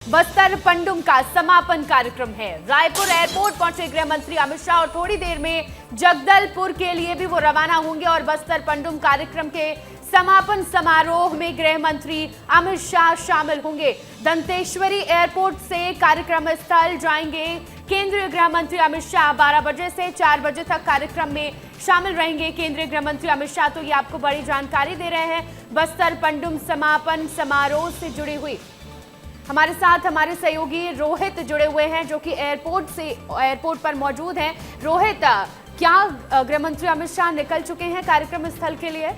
बस्तर पंडुम का समापन कार्यक्रम है। रायपुर एयरपोर्ट पहुंचे गृह मंत्री अमित शाह और थोड़ी देर में जगदलपुर के लिए भी वो रवाना होंगे और बस्तर पंडुम कार्यक्रम के समापन समारोह में गृह मंत्री अमित शाह शामिल होंगे। दंतेश्वरी एयरपोर्ट से कार्यक्रम स्थल जाएंगे केंद्रीय गृह मंत्री अमित शाह। 12 बजे से 4 बजे तक कार्यक्रम में शामिल रहेंगे केंद्रीय गृह मंत्री अमित शाह। तो ये आपको बड़ी जानकारी दे रहे हैं बस्तर पंडुम समापन समारोह से जुड़ी हुई। हमारे साथ हमारे सहयोगी रोहित जुड़े हुए हैं जो कि एयरपोर्ट पर मौजूद हैं। रोहित, क्या गृह मंत्री अमित शाह निकल चुके हैं कार्यक्रम स्थल के लिए?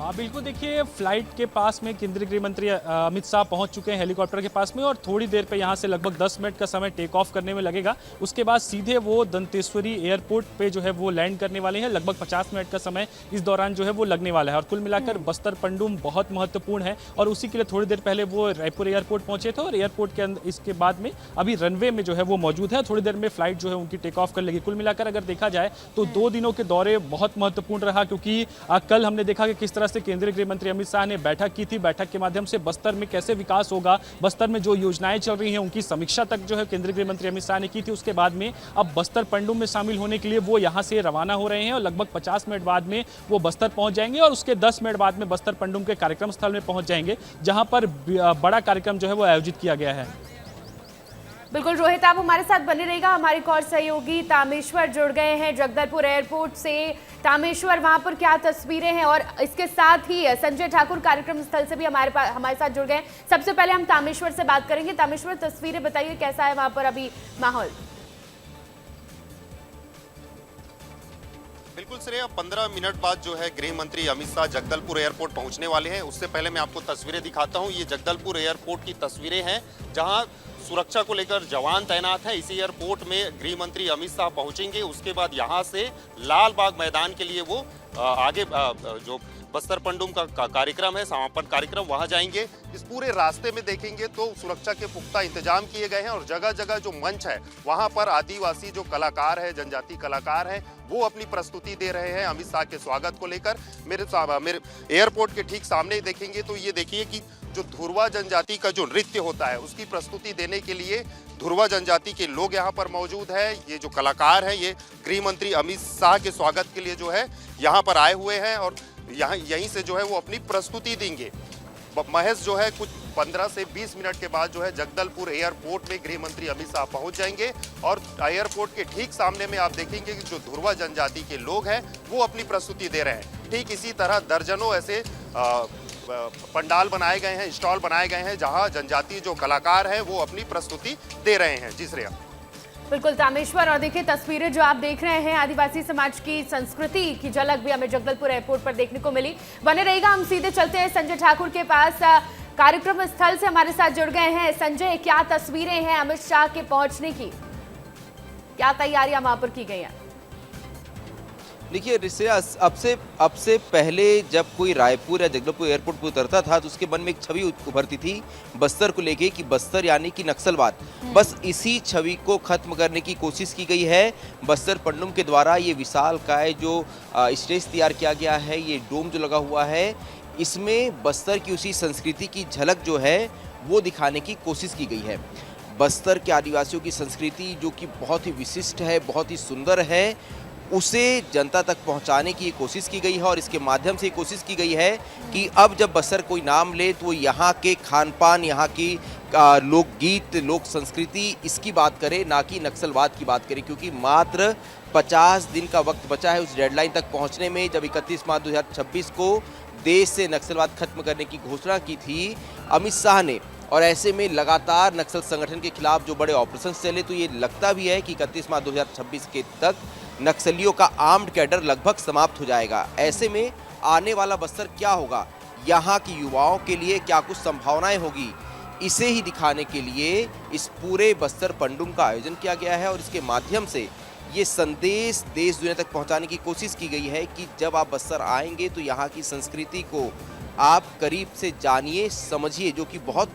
बिल्कुल, देखिए फ्लाइट के पास में केंद्रीय गृह मंत्री अमित शाह पहुंच चुके हैं हेलीकॉप्टर के पास में और थोड़ी देर पे यहां से लगभग 10 मिनट का समय टेक ऑफ करने में लगेगा। उसके बाद सीधे वो दंतेश्वरी एयरपोर्ट पे जो है वो लैंड करने वाले हैं। लगभग 50 मिनट का समय इस दौरान जो है वो लगने वाला है और कुल मिलाकर बस्तर पंडुम बहुत महत्वपूर्ण है और उसी के लिए थोड़ी देर पहले वो रायपुर एयरपोर्ट पहुंचे थे और एयरपोर्ट के अंदर इसके बाद में अभी रनवे में जो है वो मौजूद है। थोड़ी देर में फ्लाइट जो है उनकी टेक ऑफ कर लेगी। कुल मिलाकर अगर देखा जाए तो 2 दिनों के दौरे बहुत महत्वपूर्ण रहा क्योंकि कल हमने देखा कि किस तरह से केंद्रीय गृह मंत्री अमित शाह ने बैठक की थी। बैठक के माध्यम से बस्तर में कैसे विकास होगा, बस्तर में जो योजनाएं चल रही हैं उनकी समीक्षा तक जो है केंद्रीय गृह मंत्री अमित शाह ने की थी। उसके बाद में अब बस्तर पंडुम में शामिल होने के लिए वो यहां से रवाना हो रहे हैं और लगभग 50 मिनट बाद में वो बस्तर पहुंच जाएंगे और उसके 10 मिनट बाद में बस्तर पंडुम के कार्यक्रम स्थल में पहुंच जाएंगे जहां पर बड़ा कार्यक्रम जो है वो आयोजित किया गया है। बिल्कुल रोहित, आप हमारे साथ बने रहिएगा। हमारे एक और सहयोगी तामेश्वर जुड़ गए हैं जगदलपुर एयरपोर्ट से। तामेश्वर, वहां पर क्या तस्वीरें हैं? और इसके साथ ही संजय ठाकुर कार्यक्रम स्थल से भी हमारे साथ जुड़ गए। सबसे पहले हम तामेश्वर से बात करेंगे। तामेश्वर, तस्वीरें बताइए, कैसा है वहां पर अभी माहौल? बिल्कुल श्रेया, 15 मिनट बाद जो है गृह मंत्री अमित शाह जगदलपुर एयरपोर्ट पहुंचने वाले हैं। उससे पहले मैं आपको तस्वीरें दिखाता हूं। ये जगदलपुर एयरपोर्ट की तस्वीरें हैं जहां सुरक्षा को लेकर जवान तैनात है। इसी एयरपोर्ट में गृह मंत्री अमित शाह पहुंचेंगे। उसके बाद यहां से लाल बाग मैदान के लिए वो आगे जो बस्तर पंडुम का कार्यक्रम है, समापन कार्यक्रम, वहां जाएंगे। इस पूरे रास्ते में देखेंगे तो सुरक्षा के पुख्ता इंतजाम किए गए हैं और जगह जगह जो मंच है वहां पर आदिवासी जो कलाकार है, जनजाति कलाकार है, वो अपनी प्रस्तुति दे रहे हैं अमित शाह के स्वागत को लेकर। मेरे एयरपोर्ट के ठीक सामने देखेंगे तो ये देखिए कि जो धुरवा जनजाति का जो नृत्य होता है उसकी प्रस्तुति देने के लिए धुरवा जनजाति के लोग यहाँ पर मौजूद है। ये जो कलाकार हैं ये गृह मंत्री अमित शाह के स्वागत के लिए जो है यहाँ पर आए हुए हैं और यहीं से जो है वो अपनी प्रस्तुति देंगे। महज जो है कुछ 15 से 20 मिनट के बाद जो है जगदलपुर एयरपोर्ट में गृह मंत्री अमित शाह पहुंच जाएंगे और एयरपोर्ट के ठीक सामने में आप देखेंगे कि जो धुरवा जनजाति के लोग हैं वो अपनी प्रस्तुति दे रहे हैं। ठीक इसी तरह दर्जनों ऐसे पंडाल बनाए गए हैं, स्टॉल बनाए गए हैं जहां जनजाति जो कलाकार हैं वो अपनी प्रस्तुति दे रहे हैं। जी श्रेया। बिल्कुल तामेश्वर, और देखिए तस्वीरें जो आप देख रहे हैं आदिवासी समाज की संस्कृति की झलक भी हमें जगदलपुर एयरपोर्ट पर देखने को मिली। बने रहेगा, हम सीधे चलते हैं संजय ठाकुर के पास। कार्यक्रम स्थल से हमारे साथ जुड़ गए हैं संजय। क्या तस्वीरें हैं अमित शाह के पहुंचने की? क्या तैयारियां वहां पर की गई हैं? देखिए रिश्या, अब से पहले जब कोई रायपुर या जगदलपुर एयरपोर्ट पर उतरता था तो उसके मन में एक छवि उभरती थी बस्तर को लेके कि बस्तर यानी कि नक्सलवाद। बस इसी छवि को खत्म करने की कोशिश की गई है बस्तर पंडुम के द्वारा। ये विशालकाय जो स्टेज तैयार किया गया है, ये डोम जो लगा हुआ है, इसमें बस्तर की उसी संस्कृति की झलक जो है वो दिखाने की कोशिश की गई है। बस्तर के आदिवासियों की संस्कृति जो कि बहुत ही विशिष्ट है, बहुत ही सुंदर है, उसे जनता तक पहुंचाने की कोशिश की गई है और इसके माध्यम से कोशिश की गई है कि अब जब बस्तर कोई नाम ले तो यहाँ के खान पान, यहाँ की लोकगीत, लोक संस्कृति, इसकी बात करे, ना कि नक्सलवाद की बात करे। क्योंकि मात्र 50 दिन का वक्त बचा है उस डेडलाइन तक पहुँचने में, जब 31 मार्च 2026 को देश से नक्सलवाद खत्म करने की घोषणा की थी अमित शाह ने। और ऐसे में लगातार नक्सल संगठन के खिलाफ जो बड़े ऑपरेशन चले, तो ये लगता भी है कि 31 मार्च 2026 के तक नक्सलियों का आर्म्ड कैडर लगभग समाप्त हो जाएगा। ऐसे में आने वाला बस्तर क्या होगा, यहाँ की युवाओं के लिए क्या कुछ संभावनाएं होगी, इसे ही दिखाने के लिए इस पूरे बस्तर पंडुम का आयोजन किया गया है और इसके माध्यम से ये संदेश देश दुनिया तक पहुँचाने की कोशिश की गई है कि जब आप बस्तर आएंगे तो यहाँ की संस्कृति को आप करीब से जानिए, समझिए, जो कि बहुत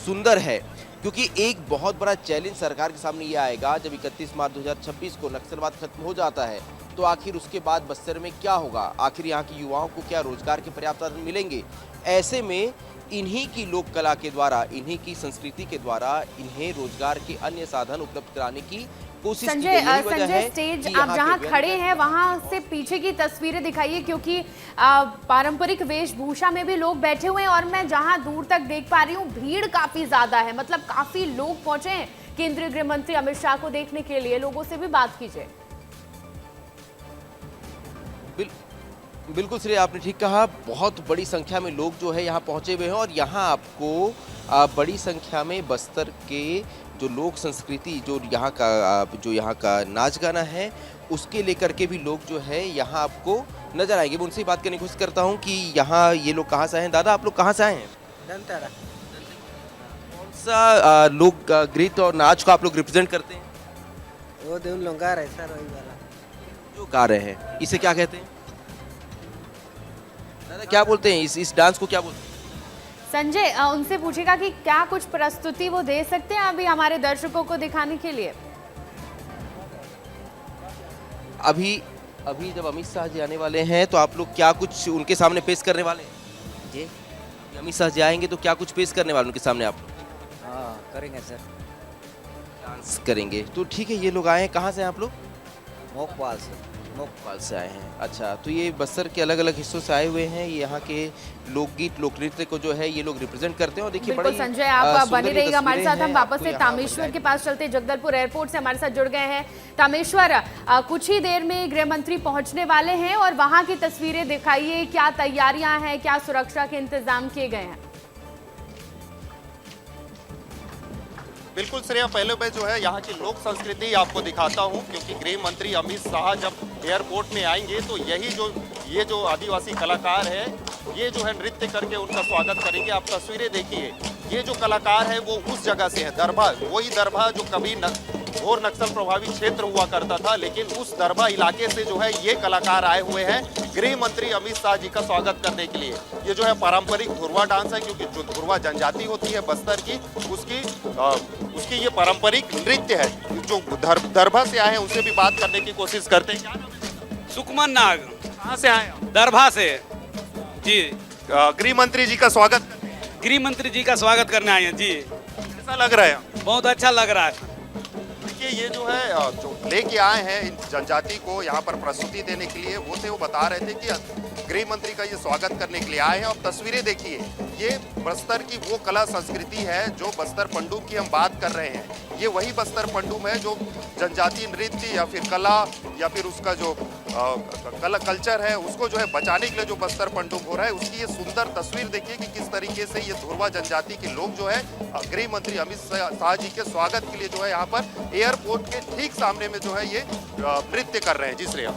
सुंदर है। क्योंकि एक बहुत बड़ा चैलेंज सरकार के सामने ये आएगा जब 31 मार्च 2026 को नक्सलवाद खत्म हो जाता है तो आखिर उसके बाद बस्तर में क्या होगा, आखिर यहाँ के युवाओं को क्या रोजगार के पर्याप्त साधन मिलेंगे। ऐसे में इन्हीं की लोक कला के द्वारा, इन्हीं की संस्कृति के द्वारा इन्हें रोजगार के अन्य साधन उपलब्ध कराने की कोशिश की गई। यही वजह है स्टेज कि आप यहाँ जहाँ के खड़े हैं वहां से पीछे की तस्वीरें दिखाइए, क्योंकि पारंपरिक वेशभूषा में भी लोग बैठे हुए हैं और मैं जहां दूर तक देख पा रही हूँ भीड़ काफी ज्यादा है, मतलब काफी लोग पहुंचे हैं केंद्रीय गृह मंत्री अमित शाह को देखने के लिए। लोगों से भी बात कीजिए। बिल्कुल श्रेया, आपने ठीक कहा, बहुत बड़ी संख्या में लोग जो है यहाँ पहुँचे हुए हैं और यहाँ आपको बड़ी संख्या में बस्तर के जो लोक संस्कृति, जो यहाँ का नाच गाना है, उसके लेकर के भी लोग जो है यहाँ आपको नजर आएंगे। मैं उनसे बात करने की कोशिश करता हूँ कि यहाँ ये लोग कहाँ से आए हैं। दादा, आप लोग कहाँ से आए हैं? दंतारा। कौन सा लोक गीत और नाच को आप लोग रिप्रेजेंट करते हैं? वो देव लोग गा रहे सर, वही वाला जो गा रहे हैं, इसे क्या कहते हैं दादा, क्या बोलते हैं इस डांस को, क्या बोलते हैं? संजय, उनसे पूछेगा कि क्या कुछ प्रस्तुति वो दे सकते हैं अभी हमारे दर्शकों को दिखाने के लिए। अभी जब अमित शाह जी आने वाले हैं तो आप लोग क्या कुछ उनके सामने पेश करने वाले हैं? जी अमित शाह जी आएंगे तो क्या कुछ पेश करने वाले उनके सामने आप लोग? हाँ करेंगे सर। डांस करेंगे। तो ठीक है, ये लोग आए हैं, कहाँ से हैं आप लोग? मोकपाल से। मोकपाल से आए हैं। अच्छा, तो ये बस्तर के अलग अलग हिस्सों से आए हुए हैं, ये यहाँ के लोकगीत लोक नृत्य को जो है ये लोग रिप्रेजेंट करते हैं। और देखिए बिल्कुल बड़ी संजय, आप सुंदर बने ये रहिएगा हमारे तस्वीरें साथ। हम हैं, वापस आपको से यहाँ तामेश्वर बताएं। के पास चलते, जगदलपुर एयरपोर्ट से हमारे साथ जुड़ गए हैं तामेश्वर। कुछ ही देर में गृह मंत्री पहुंचने वाले हैं और वहां की तस्वीरें दिखाइए, क्या तैयारियां हैं, क्या सुरक्षा के इंतजाम किए गए हैं? बिल्कुल श्रेया, पहले मैं जो है यहाँ की लोक संस्कृति आपको दिखाता हूँ, क्योंकि गृह मंत्री अमित शाह जब एयरपोर्ट में आएंगे तो ये जो आदिवासी कलाकार है, ये जो है नृत्य करके उनका स्वागत करेंगे। आप तस्वीरें देखिए, ये जो कलाकार है वो उस जगह से है, दरभा, वही दरभा जो कभी घोर नक्सल प्रभावित क्षेत्र हुआ करता था, लेकिन उस दरभा इलाके से जो है ये कलाकार आए हुए हैं गृह मंत्री अमित शाह जी का स्वागत करने के लिए। ये जो है पारंपरिक धुरवा डांस है, क्योंकि जो धुरवा जनजाति होती है बस्तर की, उसकी ये पारंपरिक नृत्य है। जो दरभा से आए हैं उनसे भी बात करने की कोशिश करते हैं। क्या नाम है? सुकमन नाग। कहाँ से आए हैं? दरभा से जी। गृह मंत्री जी का स्वागत, गृह मंत्री जी का स्वागत करने आए हैं जी। कैसा लग रहा है? बहुत अच्छा लग रहा है। देखिए, ये जो है जो लेके आए हैं इन जनजाति को यहाँ पर प्रस्तुति देने के लिए, वो बता रहे थे कि गृह मंत्री का ये स्वागत करने के लिए आए हैं। और तस्वीरें देखिए, ये बस्तर की वो कला संस्कृति है जो बस्तर पंडुम की हम बात कर रहे हैं। ये वही बस्तर पंडुम है जो जनजातीय नृत्य या फिर कला या फिर उसका जो कल्चर है उसको जो है बचाने के लिए जो बस्तर पंडुम हो रहा है, उसकी ये सुंदर तस्वीर देखिए कि किस तरीके से ये धुरवा जनजाति के लोग जो है गृह मंत्री अमित शाह जी के स्वागत के लिए जो है यहाँ पर एयरपोर्ट के ठीक सामने में जो है ये नृत्य कर रहे हैं। जी श्रेया।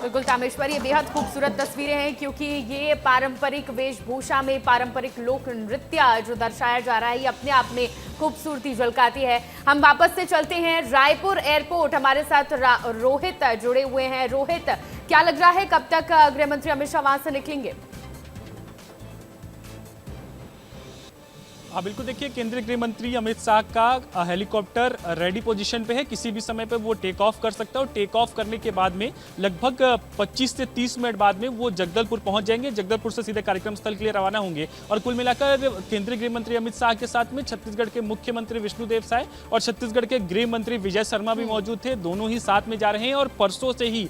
बिल्कुल तामेश्वर, ये बेहद खूबसूरत तस्वीरें हैं, क्योंकि ये पारंपरिक वेशभूषा में पारंपरिक लोक नृत्य जो दर्शाया जा रहा है, ये अपने आप में खूबसूरती झलकाती है। हम वापस से चलते हैं रायपुर एयरपोर्ट, हमारे साथ रोहित जुड़े हुए हैं। रोहित, क्या लग रहा है कब तक गृह मंत्री अमित शाह वहां से निकलेंगे? बिल्कुल, देखिए केंद्रीय गृह मंत्री अमित शाह का हेलीकॉप्टर रेडी पोजीशन पे है, किसी भी समय पे वो टेक ऑफ कर सकता है और टेक ऑफ करने के बाद में लगभग 25 से 30 मिनट बाद में वो जगदलपुर पहुंच जाएंगे। जगदलपुर से सीधे कार्यक्रम स्थल के लिए रवाना होंगे। और कुल मिलाकर केंद्रीय गृह मंत्री अमित शाह के साथ में छत्तीसगढ़ के मुख्यमंत्री विष्णुदेव साय और छत्तीसगढ़ के गृह मंत्री विजय शर्मा भी मौजूद थे। दोनों ही साथ में जा रहे हैं और परसों से ही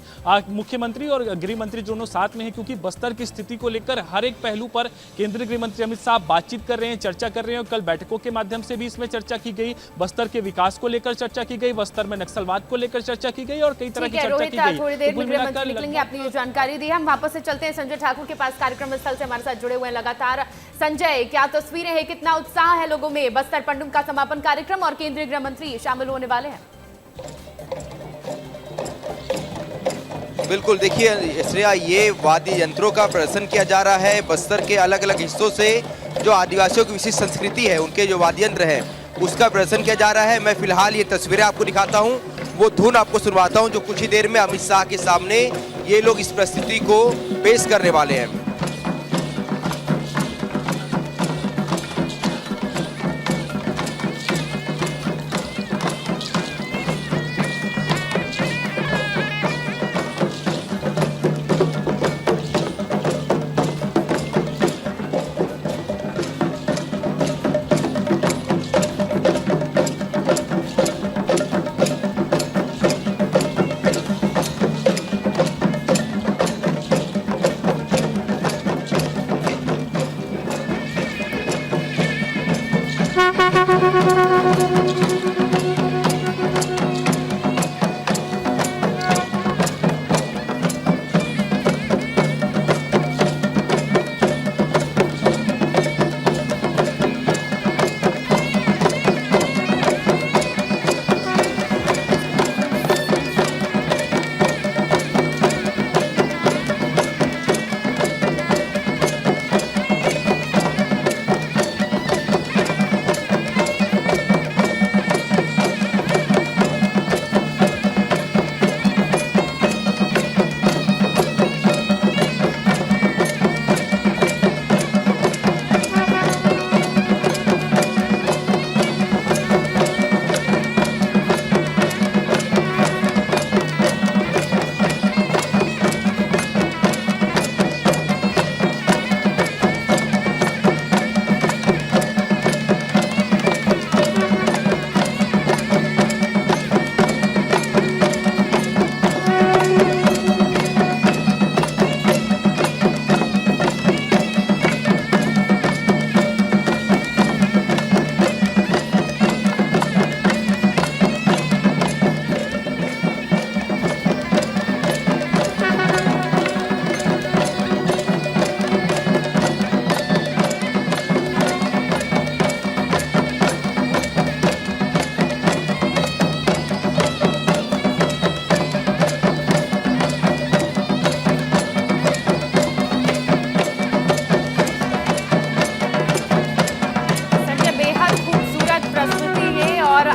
मुख्यमंत्री और गृह मंत्री दोनों साथ में हैं, क्योंकि बस्तर की स्थिति को लेकर हर एक पहलू पर केंद्रीय गृह मंत्री अमित शाह बातचीत कर रहे हैं, चर्चा कर रहे हैं। कल बैठकों के माध्यम से भी इसमें चर्चा की गई, बस्तर के विकास को लेकर चर्चा की गई, बस्तर में नक्सलवाद को लेकर चर्चा की गई और कई तरह की चर्चा की गई। थोड़ी देर में गृह मंत्री निकलेंगे, आपने ये जानकारी दी। हम वापस से चलते हैं संजय ठाकुर के पास, कार्यक्रम स्थल से हमारे साथ जुड़े हुए हैं लगातार। संजय, क्या तस्वीरें हैं, कितना उत्साह है लोगों में? बस्तर पंडुम का समापन कार्यक्रम और केंद्रीय गृह मंत्री शामिल होने वाले हैं। बिल्कुल, देखिए श्रेया, ये वाद्य यंत्रों का प्रदर्शन किया जा रहा है बस्तर के अलग अलग हिस्सों से। जो आदिवासियों की विशिष्ट संस्कृति है, उनके जो वाद्य यंत्र है, उसका प्रदर्शन किया जा रहा है। मैं फिलहाल ये तस्वीरें आपको दिखाता हूँ, वो धुन आपको सुनवाता हूँ जो कुछ ही देर में अमित शाह के सामने ये लोग इस प्रस्तुति को पेश करने वाले हैं।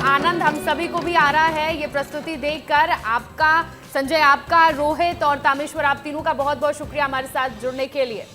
आनंद हम सभी को भी आ रहा है ये प्रस्तुति देखकर। आपका, संजय, आपका, रोहित और तामेश्वर, आप तीनों का बहुत बहुत शुक्रिया हमारे साथ जुड़ने के लिए।